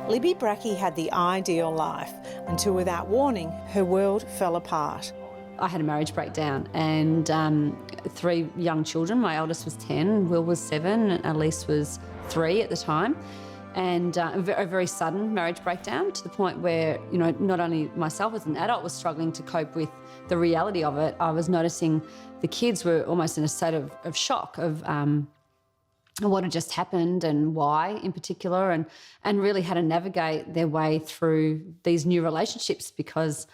Libby Brackey had the ideal life until, without warning, her world fell apart. I had a marriage breakdown and 3 young children. My eldest was 10, Will was 7, and Elise was 3 at the time. And a very sudden marriage breakdown, to the point where, you know, not only myself as an adult was struggling to cope with the reality of it, I was noticing the kids were almost in a state of shock of what had just happened and why in particular, and really how to navigate their way through these new relationships, because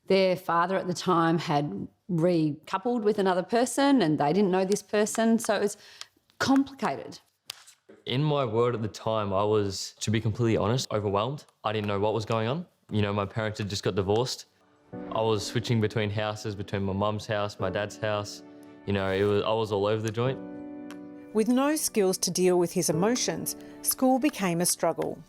their father at the time had recoupled with another person and they didn't know this person, so it was complicated. In my world at the time, I was, to be completely honest, overwhelmed. I didn't know what was going on. You know, my parents had just got divorced. I was switching between houses, between my mum's house, my dad's house. You know, I was all over the joint. With no skills to deal with his emotions, school became a struggle.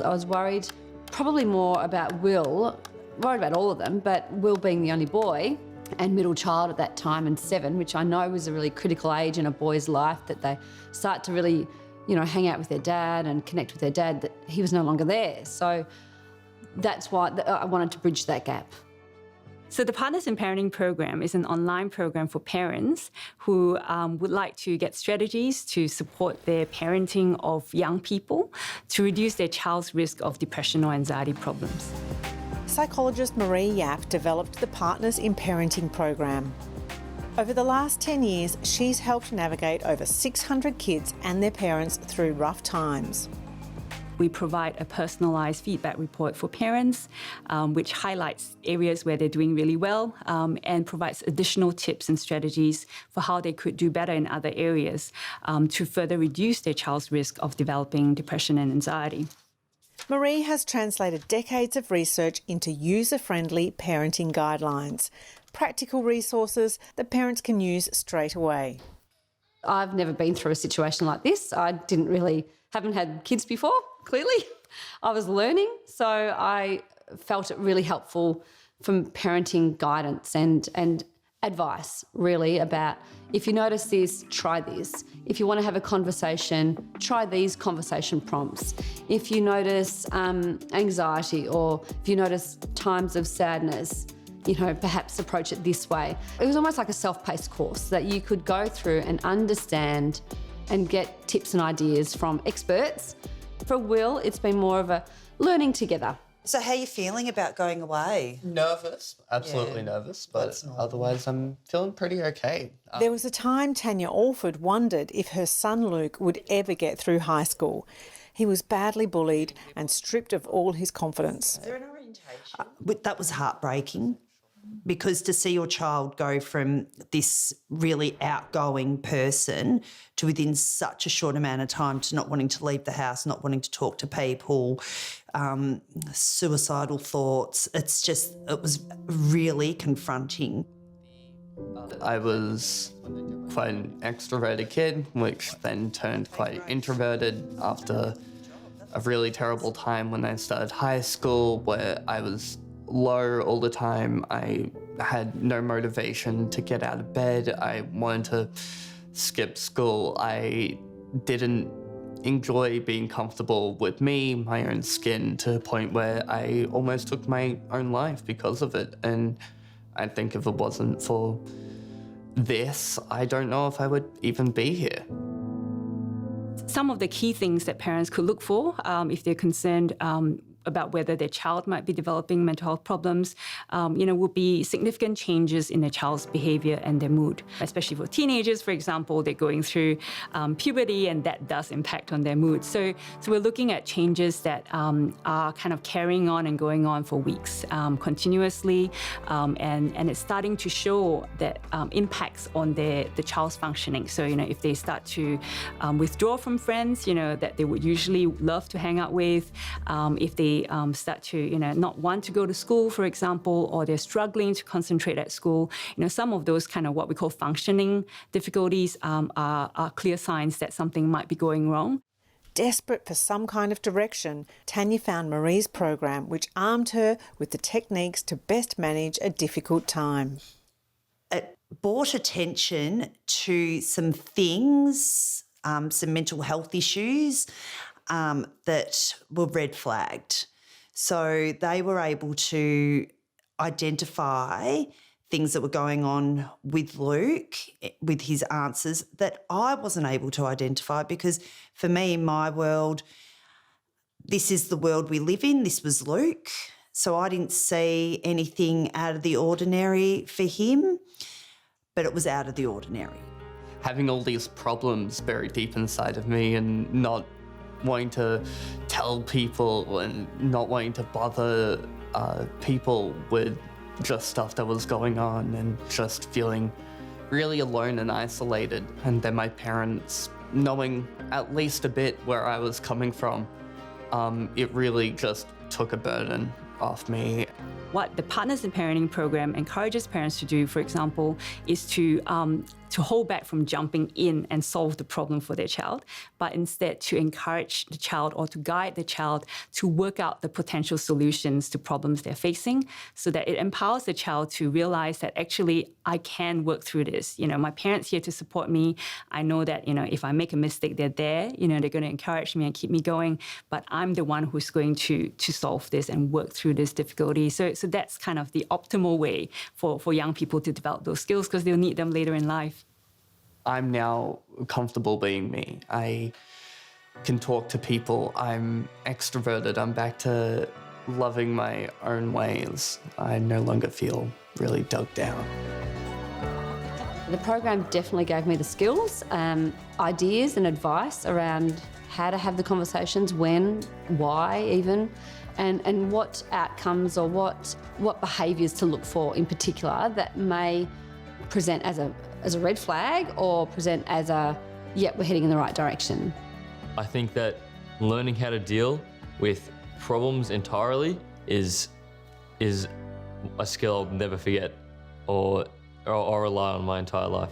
I was worried probably more about Will, worried about all of them, but Will being the only boy and middle child at that time, and 7, which I know was a really critical age in a boy's life, that they start to really, you know, hang out with their dad and connect with their dad, that he was no longer there. So that's why I wanted to bridge that gap. So the Partners in Parenting program is an online program for parents who would like to get strategies to support their parenting of young people to reduce their child's risk of depression or anxiety problems. Psychologist Marie Yap developed the Partners in Parenting program. Over the last 10 years, she's helped navigate over 600 kids and their parents through rough times. We provide a personalised feedback report for parents, which highlights areas where they're doing really well and provides additional tips and strategies for how they could do better in other areas to further reduce their child's risk of developing depression and anxiety. Marie has translated decades of research into user-friendly parenting guidelines, practical resources that parents can use straight away. I've never been through a situation like this. I haven't had kids before, clearly. I was learning, so I felt it really helpful from parenting guidance and advice, really, about if you notice this, try this. If you want to have a conversation, try these conversation prompts. If you notice anxiety, or if you notice times of sadness, you know, perhaps approach it this way. It was almost like a self-paced course that you could go through and understand and get tips and ideas from experts. For Will, it's been more of a learning together. So how are you feeling about going away? Nervous, absolutely nervous, but otherwise I'm feeling pretty okay. There was a time Tanya Alford wondered if her son Luke would ever get through high school. He was badly bullied and stripped of all his confidence. Is there an orientation? That was heartbreaking, because to see your child go from this really outgoing person to, within such a short amount of time, to not wanting to leave the house, not wanting to talk to people, suicidal thoughts, it was really confronting. I was quite an extroverted kid, which then turned quite introverted after a really terrible time when I started high school, where I was low all the time. I had no motivation to get out of bed. I wanted to skip school. I didn't enjoy being comfortable with me, my own skin, to a point where I almost took my own life because of it. And I think if it wasn't for this, I don't know if I would even be here. Some of the key things that parents could look for if they're concerned about whether their child might be developing mental health problems, would be significant changes in their child's behaviour and their mood. Especially for teenagers, for example, they're going through puberty, and that does impact on their mood. So we're looking at changes that are kind of carrying on and going on for weeks continuously, and it's starting to show that impacts on the child's functioning. So, if they start to withdraw from friends, that they would usually love to hang out with, if they start to, not want to go to school, for example, or they're struggling to concentrate at school, some of those kind of what we call functioning difficulties are clear signs that something might be going wrong. Desperate for some kind of direction, Tanya found Marie's program, which armed her with the techniques to best manage a difficult time. It brought attention to some things, some mental health issues, that were red flagged. So they were able to identify things that were going on with Luke, with his answers, that I wasn't able to identify, because for me, in my world, this is the world we live in. This was Luke. So I didn't see anything out of the ordinary for him, but it was out of the ordinary. Having all these problems buried deep inside of me and not wanting to tell people and not wanting to bother people with just stuff that was going on, and just feeling really alone and isolated. And then my parents knowing at least a bit where I was coming from, it really just took a burden off me. What the Partners in Parenting program encourages parents to do, for example, is to hold back from jumping in and solve the problem for their child, but instead to encourage the child or to guide the child to work out the potential solutions to problems they're facing, so that it empowers the child to realize that actually I can work through this. You know, my parents here to support me. I know that, you know, if I make a mistake, they're there. You know, they're going to encourage me and keep me going. But I'm the one who's going to solve this and work through this difficulty. So that's kind of the optimal way for young people to develop those skills, because they'll need them later in life. I'm now comfortable being me. I can talk to people. I'm extroverted. I'm back to loving my own ways. I no longer feel really dug down. The program definitely gave me the skills, ideas and advice around how to have the conversations, when, why even, and what outcomes or what behaviours to look for in particular that may present as a red flag or present as yep, we're heading in the right direction. I think that learning how to deal with problems entirely is a skill I'll never forget or rely on my entire life.